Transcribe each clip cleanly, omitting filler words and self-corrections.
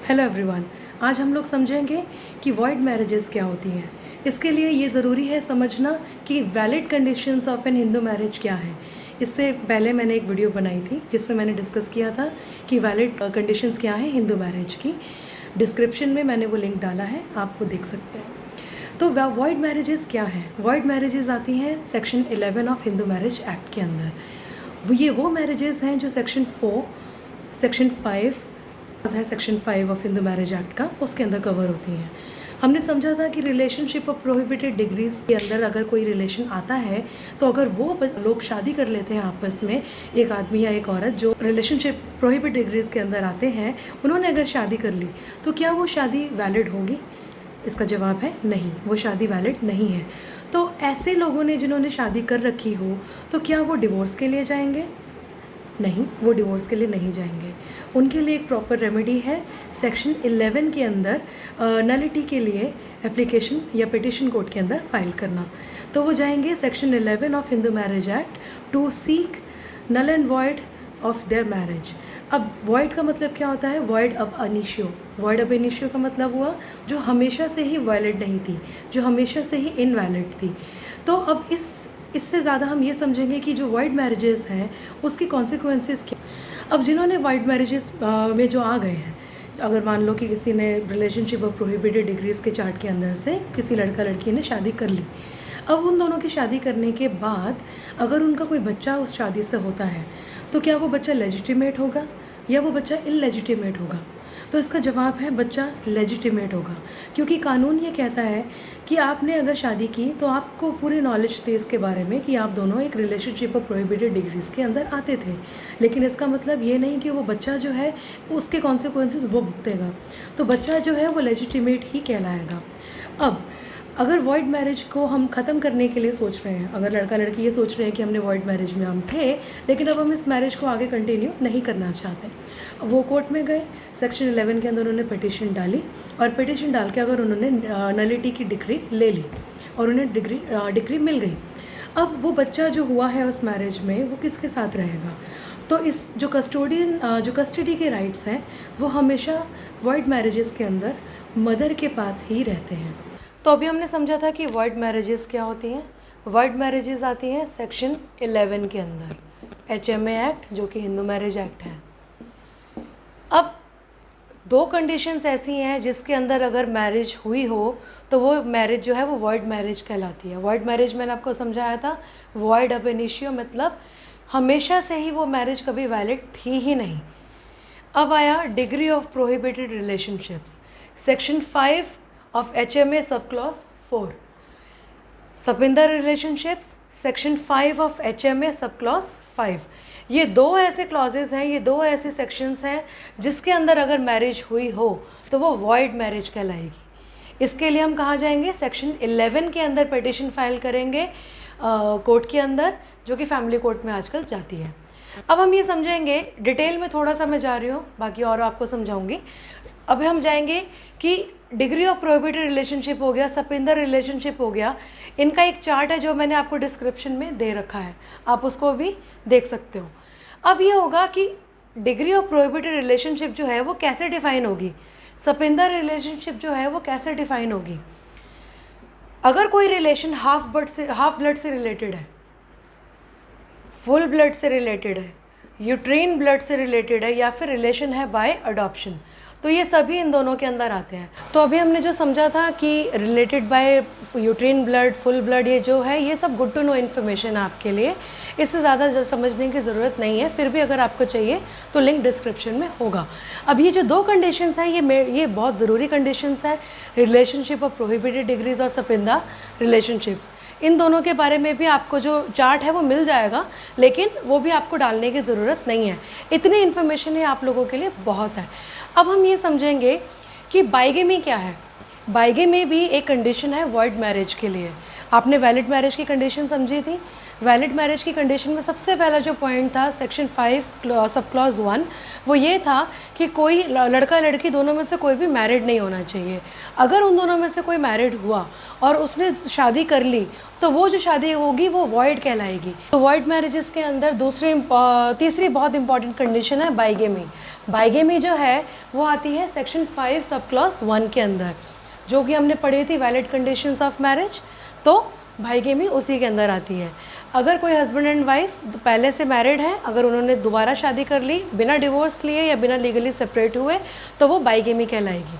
Hello everyone. आज हम लोग समझेंगे कि वॉइड मैरिजेस क्या होती हैं। इसके लिए ये ज़रूरी है समझना कि valid conditions of an Hindu marriage क्या है। इससे पहले मैंने एक वीडियो बनाई थी जिसमें मैंने डिस्कस किया था कि वैलिड कंडीशंस क्या है हिंदू मैरिज की। डिस्क्रिप्शन में मैंने वो लिंक डाला है, आप वो देख सकते हैं। तो वॉइड मैरिजेस क्या है? वॉइड मैरिजेस आती हैं section 11 of Hindu marriage act के अंदर। ये वो मैरिजेस हैं जो सेक्शन 4, सेक्शन 5 है, section 5 of Hindu marriage act का, उसके अंदर कवर होती हैं। हमने समझा था कि रिलेशनशिप ऑफ प्रोहिबिटेड डिग्रीज के अंदर अगर कोई रिलेशन आता है तो अगर वो लोग शादी कर लेते हैं आपस में, एक आदमी या एक औरत जो रिलेशनशिप प्रोहिबिटेड डिग्रीज के अंदर आते हैं, उन्होंने अगर शादी कर ली तो क्या वो शादी वैलिड होगी? इसका जवाब है नहीं, वो शादी वैलिड नहीं है। तो ऐसे लोगों ने जिन्होंने शादी कर रखी हो तो क्या वो डिवोर्स के लिए जाएंगे? नहीं, वो डिवोर्स के लिए नहीं जाएंगे। उनके लिए एक प्रॉपर रेमेडी है सेक्शन 11 के अंदर नलिटी के लिए एप्लीकेशन या पिटिशन कोर्ट के अंदर फाइल करना। तो वो जाएंगे section 11 of Hindu marriage act to seek null and void of their marriage. अब वॉइड का मतलब क्या होता है? वॉइड अब अनिशियो। वॉइड अब इनिशियो का मतलब हुआ जो हमेशा से ही वैलिड नहीं थी, जो हमेशा से ही इनवैलिड थी। तो अब इससे ज़्यादा हम ये समझेंगे कि जो वॉइड मैरिजेस हैं उसकी कॉन्सिक्वेंसेस क्या। अब जिन्होंने वॉइड मैरिजेस में जो आ गए हैं, अगर मान लो कि किसी ने रिलेशनशिप ऑफ प्रोहिबिटेड डिग्रीज के चार्ट के अंदर से किसी लड़का लड़की ने शादी कर ली, अब उन दोनों की शादी करने के बाद अगर उनका कोई बच्चा उस शादी से होता है तो क्या वो बच्चा लेजिटिमेट होगा या वो बच्चा इललेजिटिमेट होगा? तो इसका जवाब है बच्चा लेजिटिमेट होगा, क्योंकि कानून ये कहता है कि आपने अगर शादी की तो आपको पूरी नॉलेज थी इसके बारे में कि आप दोनों एक रिलेशनशिप ऑफ प्रोहिबिटेड डिग्रीज के अंदर आते थे, लेकिन इसका मतलब ये नहीं कि वो बच्चा जो है उसके कॉन्सिक्वेंसेस वो भुगतेगा। तो बच्चा जो है वो लेजिटिमेट ही कहलाएगा। अब अगर वॉइड मैरिज को हम ख़त्म करने के लिए सोच रहे हैं, अगर लड़का लड़की ये सोच रहे हैं कि हमने वॉइड मैरिज में हम थे लेकिन अब हम इस मैरिज को आगे कंटिन्यू नहीं करना चाहते, वो कोर्ट में गए, सेक्शन 11 के अंदर उन्होंने पिटिशन डाली और पिटिशन डाल के अगर उन्होंने नलिटी की डिग्री ले ली और उन्हें डिग्री मिल गई, अब वो बच्चा जो हुआ है उस मैरिज में वो किसके साथ रहेगा? तो इस जो कस्टडी के राइट्स हैं वो हमेशा वॉइड मैरिजेस के अंदर मदर के पास ही रहते हैं। तो अभी हमने समझा था कि वॉइड मैरिजेस क्या होती हैं। वॉइड मैरिजेस आती हैं सेक्शन 11 के अंदर, HMA एक्ट जो कि हिंदू मैरिज एक्ट है। अब दो कंडीशंस ऐसी हैं जिसके अंदर अगर मैरिज हुई हो तो वो मैरिज जो है वो वॉइड मैरिज कहलाती है। वॉइड मैरिज मैंने आपको समझाया था, वॉइड अब इनिशियो मतलब हमेशा से ही वो मैरिज कभी वैलिड थी ही नहीं। अब आया degree of prohibited relationships, section 5 of HMA sub clause 4। Sapinda relationships, section 5 of HMA sub clause 5। ये दो ऐसे क्लॉजेज हैं, ये दो ऐसे सेक्शंस हैं जिसके अंदर अगर मैरिज हुई हो तो वो वॉइड मैरिज कहलाएगी। इसके लिए हम कहाँ जाएंगे? सेक्शन 11 के अंदर पिटिशन फाइल करेंगे कोर्ट के अंदर, जो कि फैमिली कोर्ट में आजकल जाती है। अब हम ये समझेंगे, डिटेल में थोड़ा सा मैं जा रही हूँ, बाकी और आपको समझाऊंगी। अब हम जाएंगे कि डिग्री ऑफ प्रोहिबिटेड रिलेशनशिप हो गया, सपिंदर रिलेशनशिप हो गया, इनका एक चार्ट है जो मैंने आपको डिस्क्रिप्शन में दे रखा है, आप उसको भी देख सकते हो। अब ये होगा कि डिग्री ऑफ प्रोहिबिटेड रिलेशनशिप जो है वो कैसे डिफाइन होगी, सपिंदर रिलेशनशिप जो है वो कैसे डिफाइन होगी। अगर कोई रिलेशन हाफ ब्लड से रिलेटेड है, फुल ब्लड से रिलेटेड है, यूट्रीन ब्लड से रिलेटेड है, या फिर रिलेशन है बाय अडॉप्शन, तो ये सभी इन दोनों के अंदर आते हैं। तो अभी हमने जो समझा था कि related by uterine blood, full blood, ये जो है ये सब गुड टू नो इन्फॉर्मेशन है आपके लिए, इससे ज़्यादा समझने की ज़रूरत नहीं है। फिर भी अगर आपको चाहिए तो लिंक डिस्क्रिप्शन में होगा। अब ये जो दो कंडीशंस हैं ये बहुत ज़रूरी कंडीशंस हैं, रिलेशनशिप ऑफ प्रोहिबिटेड डिग्रीज और सपिंदा रिलेशनशिप्स। इन दोनों के बारे में भी आपको जो चार्ट है वो मिल जाएगा, लेकिन वो भी आपको डालने की ज़रूरत नहीं है, इतनी इन्फॉर्मेशन ही आप लोगों के लिए बहुत है। अब हम ये समझेंगे कि बाइगेमी क्या है। बाइगेमी भी एक कंडीशन है वॉइड मैरिज के लिए। आपने वैलिड मैरिज की कंडीशन समझी थी। वैलिड मैरिज की कंडीशन में सबसे पहला जो पॉइंट था सेक्शन 5 सब क्लॉज 1, वो ये था कि कोई लड़का लड़की दोनों में से कोई भी मैरिड नहीं होना चाहिए। अगर उन दोनों में से कोई मैरिड हुआ और उसने शादी कर ली तो वो जो शादी होगी वो वॉइड कहलाएगी। तो वॉइड मैरिजेस के अंदर तीसरी बहुत इंपॉर्टेंट कंडीशन है बाइगेमी। बाइगेमी जो है वो आती है सेक्शन 5 सब क्लॉज 1 के अंदर, जो कि हमने पढ़ी थी वैलिड कंडीशंस ऑफ मैरिज, तो बाइगेमी उसी के अंदर आती है। अगर कोई हस्बैंड एंड वाइफ पहले से मैरिड है, अगर उन्होंने दोबारा शादी कर ली बिना डिवोर्स लिए या बिना लीगली सेपरेट हुए, तो वो बाइगेमी कहलाएगी,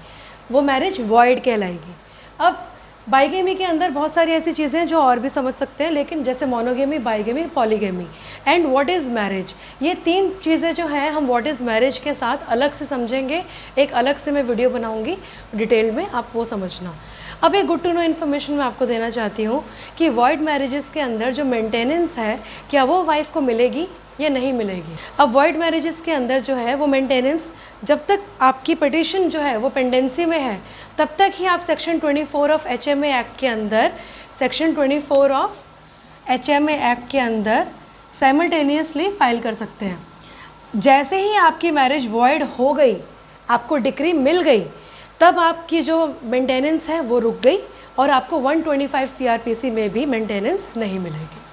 वो मैरिज वॉइड कहलाएगी। अब बाइगेमी के अंदर बहुत सारी ऐसी चीज़ें हैं जो और भी समझ सकते हैं, लेकिन जैसे monogamy, bigamy, polygamy and what is marriage, ये 3 चीज़ें जो हैं हम व्हाट इज़ मैरिज के साथ अलग से समझेंगे। एक अलग से मैं वीडियो बनाऊंगी डिटेल में, आप वो समझना। अब एक गुड टू नो इन्फॉर्मेशन मैं आपको देना चाहती हूँ कि वॉइड मैरिजेस के अंदर जो मेंटेनेंस है, क्या वो वाइफ को मिलेगी या नहीं मिलेगी। अब वॉइड मैरिजेस के अंदर जो है वो मेंटेनेंस, जब तक आपकी पिटिशन जो है वो पेंडेंसी में है, तब तक ही आप सेक्शन 24 ऑफ HMA एक्ट के अंदर, सेक्शन 24 ऑफ HMA एक्ट के अंदर साइमल्टेनियसली फाइल कर सकते हैं। जैसे ही आपकी मैरिज वॉइड हो गई, आपको डिक्री मिल गई, तब आपकी जो मेंटेनेंस है वो रुक गई और आपको 125 CRPC में भी मेंटेनेंस नहीं मिलेगी।